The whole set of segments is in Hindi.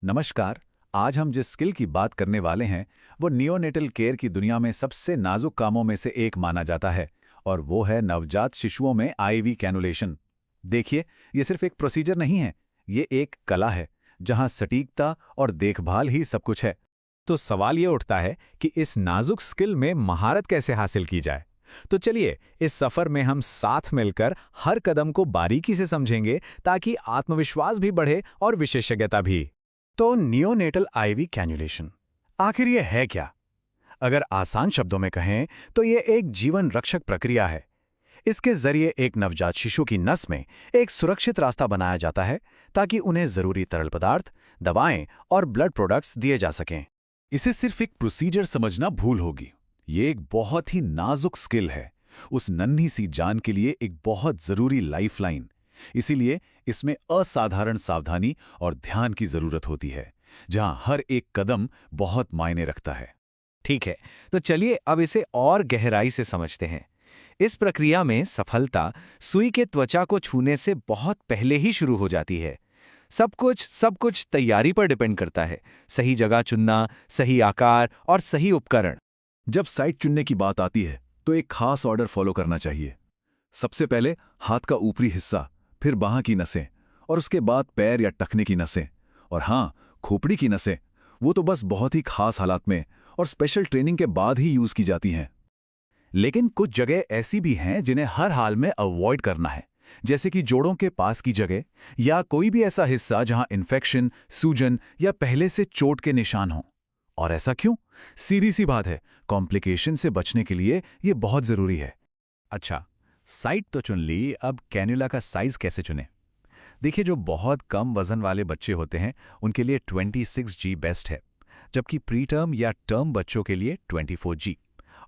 नमस्कार। आज हम जिस स्किल की बात करने वाले हैं वो नियोनेटल केयर की दुनिया में सबसे नाजुक कामों में से एक माना जाता है और वो है नवजात शिशुओं में आईवी कैनुलेशन। देखिए, ये सिर्फ एक प्रोसीजर नहीं है, ये एक कला है जहां सटीकता और देखभाल ही सब कुछ है। तो सवाल ये उठता है कि इस नाजुक स्किल में महारत कैसे हासिल की जाए। तो चलिए इस सफर में हम साथ मिलकर हर कदम को बारीकी से समझेंगे ताकि आत्मविश्वास भी बढ़े और विशेषज्ञता भी। तो नियोनेटल आईवी कैनुलेशन आखिर ये है क्या? अगर आसान शब्दों में कहें तो ये एक जीवन रक्षक प्रक्रिया है। इसके जरिए एक नवजात शिशु की नस में एक सुरक्षित रास्ता बनाया जाता है ताकि उन्हें जरूरी तरल पदार्थ, दवाएं और ब्लड प्रोडक्ट्स दिए जा सकें। इसे सिर्फ एक प्रोसीजर समझना भूल होगी। ये एक बहुत ही नाजुक स्किल है, उस नन्ही सी जान के लिए एक बहुत जरूरी लाइफलाइन। इसीलिए इसमें असाधारण सावधानी और ध्यान की जरूरत होती है, जहां हर एक कदम बहुत मायने रखता है। ठीक है, तो चलिए अब इसे और गहराई से समझते हैं। इस प्रक्रिया में सफलता सुई के त्वचा को छूने से बहुत पहले ही शुरू हो जाती है। सब कुछ तैयारी पर डिपेंड करता है। सही जगह चुनना, सही आकार और सही उपकरण। जब साइट चुनने की बात आती है तो एक खास ऑर्डर फॉलो करना चाहिए। सबसे पहले हाथ का ऊपरी हिस्सा, फिर बाहां की नसें और उसके बाद पैर या टखने की नसें और हाँ, खोपड़ी की नसें। वो तो बस बहुत ही खास हालात में और स्पेशल ट्रेनिंग के बाद ही यूज की जाती हैं। लेकिन कुछ जगह ऐसी भी हैं जिन्हें हर हाल में अवॉइड करना है, जैसे कि जोड़ों के पास की जगह या कोई भी ऐसा हिस्सा जहां इन्फेक्शन, सूजन या पहले से चोट के निशान हों। और ऐसा क्यों? सीधी सी बात है, कॉम्प्लिकेशन से बचने के लिए ये बहुत जरूरी है। अच्छा, साइट तो चुन ली, अब कैन्युला का साइज कैसे चुने? देखिए, जो बहुत कम वजन वाले बच्चे होते हैं उनके लिए 26G बेस्ट है, जबकि प्री टर्म या टर्म बच्चों के लिए 24G।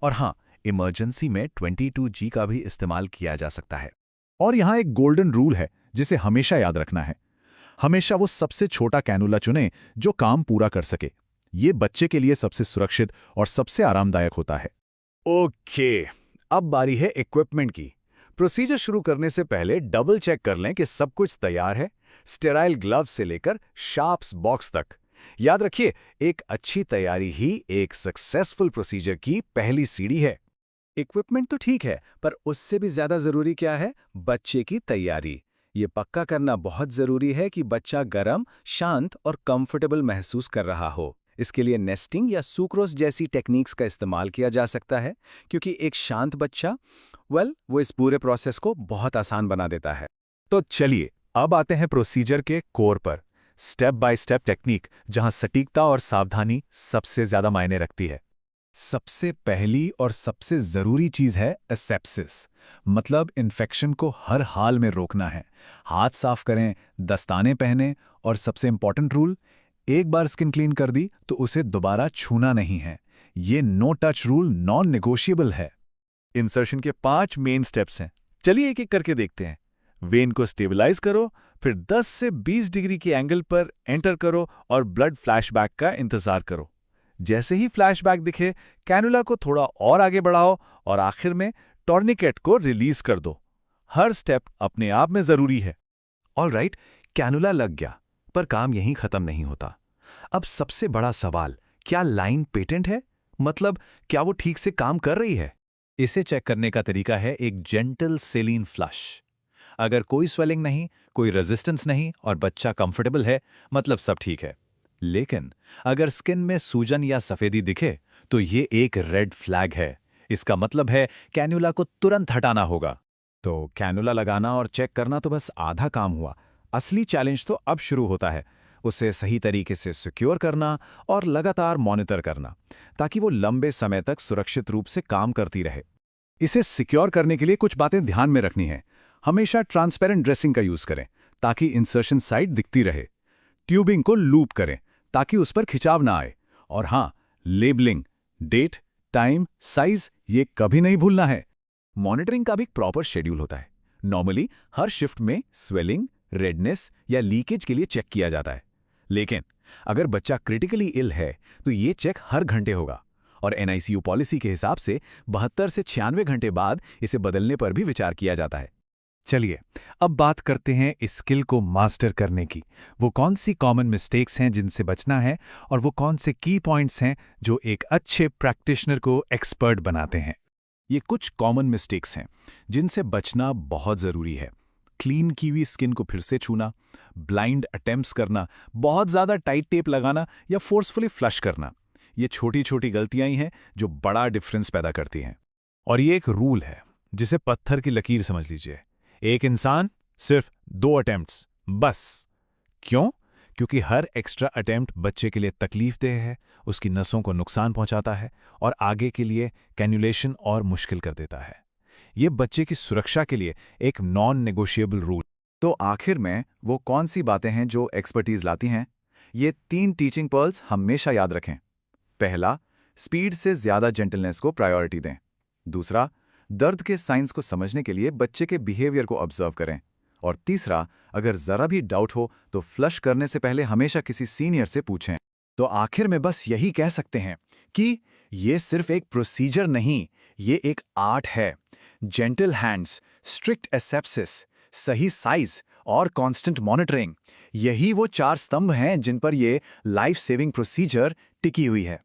और हाँ, इमरजेंसी में 22G का भी इस्तेमाल किया जा सकता है। और यहाँ एक गोल्डन रूल है जिसे हमेशा याद रखना है। हमेशा वो सबसे छोटा कैनुला चुनें जो काम पूरा कर सके। ये बच्चे के लिए सबसे सुरक्षित और सबसे आरामदायक होता है। ओके, अब बारी है इक्विपमेंट की। प्रोसीजर शुरू करने से पहले डबल चेक कर लें कि सब कुछ तैयार है, स्टेराइल ग्लव्स से लेकर शार्प्स बॉक्स तक। याद रखिए, एक अच्छी तैयारी ही एक सक्सेसफुल प्रोसीजर की पहली सीढ़ी है। इक्विपमेंट तो ठीक है, पर उससे भी ज्यादा जरूरी क्या है? बच्चे की तैयारी। ये पक्का करना बहुत जरूरी है कि बच्चा गर्म, शांत और कंफर्टेबल महसूस कर रहा हो। इसके लिए नेस्टिंग या सुक्रोज जैसी टेक्निक्स का इस्तेमाल किया जा सकता है, क्योंकि एक शांत बच्चा वो इस पूरे प्रोसेस को बहुत आसान बना देता है। तो चलिए अब आते हैं प्रोसीजर के कोर पर, स्टेप बाय स्टेप टेक्निक, जहां सटीकता और सावधानी सबसे ज्यादा मायने रखती है। सबसे पहली और सबसे जरूरी चीज है एसेप्सिस, मतलब इन्फेक्शन को हर हाल में रोकना है। हाथ साफ करें, दस्ताने पहनें और सबसे इंपॉर्टेंट रूल, एक बार स्किन क्लीन कर दी तो उसे दोबारा छूना नहीं है। ये no touch rule non negotiable है। इंसर्शन के 5 मेन स्टेप्स हैं। चलिए एक एक करके देखते हैं। वेन को स्टेबलाइज करो, फिर 10 से 20 डिग्री के एंगल पर एंटर करो और ब्लड फ्लैशबैक का इंतजार करो। जैसे ही फ्लैशबैक दिखे, कैनुला को थोड़ा और आगे बढ़ाओ और आखिर में टॉर्निकेट को रिलीज कर दो। हर स्टेप अपने आप में जरूरी है। ऑलराइट, कैनुला लग गया, पर काम यहीं खत्म नहीं होता। अब सबसे बड़ा सवाल, क्या लाइन पेटेंट है? मतलब क्या वो ठीक से काम कर रही है? इसे चेक करने का तरीका है एक जेंटल सेलिन फ्लश। अगर कोई स्वेलिंग नहीं, कोई रेजिस्टेंस नहीं और बच्चा कंफर्टेबल है, मतलब सब ठीक है। लेकिन अगर स्किन में सूजन या सफेदी दिखे तो ये एक रेड फ्लैग है। इसका मतलब है कैन्युला को तुरंत हटाना होगा। तो कैनुला लगाना और चेक करना तो बस आधा काम हुआ। असली चैलेंज तो अब शुरू होता है, उसे सही तरीके से सिक्योर करना और लगातार मॉनिटर करना, ताकि वो लंबे समय तक सुरक्षित रूप से काम करती रहे। इसे सिक्योर करने के लिए कुछ बातें ध्यान में रखनी है। हमेशा ट्रांसपेरेंट ड्रेसिंग का यूज करें ताकि इंसर्शन साइट दिखती रहे। ट्यूबिंग को लूप करें ताकि उस पर खिंचाव ना आए। और हाँ, लेबलिंग, डेट, टाइम, साइज, ये कभी नहीं भूलना है। मॉनिटरिंग का भी प्रॉपर शेड्यूल होता है। नॉर्मली हर शिफ्ट में स्वेलिंग, रेडनेस या लीकेज के लिए चेक किया जाता है। लेकिन अगर बच्चा क्रिटिकली इल है तो ये चेक हर घंटे होगा और एनआईसीयू पॉलिसी के हिसाब से 72 से 96 घंटे बाद इसे बदलने पर भी विचार किया जाता है। चलिए अब बात करते हैं इस स्किल को मास्टर करने की। वो कौन सी कॉमन मिस्टेक्स हैं जिनसे बचना है, और वो कौन से की पॉइंट्स हैं जो एक अच्छे प्रैक्टिशनर को एक्सपर्ट बनाते हैं। ये कुछ कॉमन मिस्टेक्स हैं जिनसे बचना बहुत ज़रूरी है। क्लीन की हुई स्किन को फिर से छूना, ब्लाइंड अटेम्प्ट्स करना, बहुत ज़्यादा टाइट टेप लगाना या फोर्सफुली फ्लश करना। ये छोटी छोटी गलतियां ही हैं जो बड़ा डिफरेंस पैदा करती हैं। और ये एक रूल है जिसे पत्थर की लकीर समझ लीजिए। एक इंसान सिर्फ 2 अटेम्प्ट्स बस। क्यों? क्योंकि हर एक्स्ट्रा अटेम्प्ट बच्चे के लिए तकलीफदेह है, उसकी नसों को नुकसान पहुंचाता है और आगे के लिए कैन्युलेशन और मुश्किल कर देता है। ये बच्चे की सुरक्षा के लिए एक नॉन नेगोशिएबल रूल। तो आखिर में वो कौन सी बातें हैं जो एक्सपर्टीज लाती हैं? ये 3 टीचिंग पर्ल्स हमेशा याद रखें। पहला, स्पीड से ज़्यादा जेंटलनेस को प्रायोरिटी दें। दूसरा, दर्द के साइंस को समझने के लिए बच्चे के बिहेवियर को ऑब्जर्व करें। और तीसरा, अगर ज़रा भी डाउट हो तो फ्लश करने से पहले हमेशा किसी सीनियर से पूछें। तो आखिर में बस यही कह सकते हैं कि ये सिर्फ एक प्रोसीजर नहीं, ये एक आर्ट है। जेंटल हैंड्स, स्ट्रिक्ट एसेप्सिस, सही साइज और कांस्टेंट मॉनिटरिंग, यही वो 4 स्तंभ हैं जिन पर ये लाइफ सेविंग प्रोसीजर टिकी हुई है।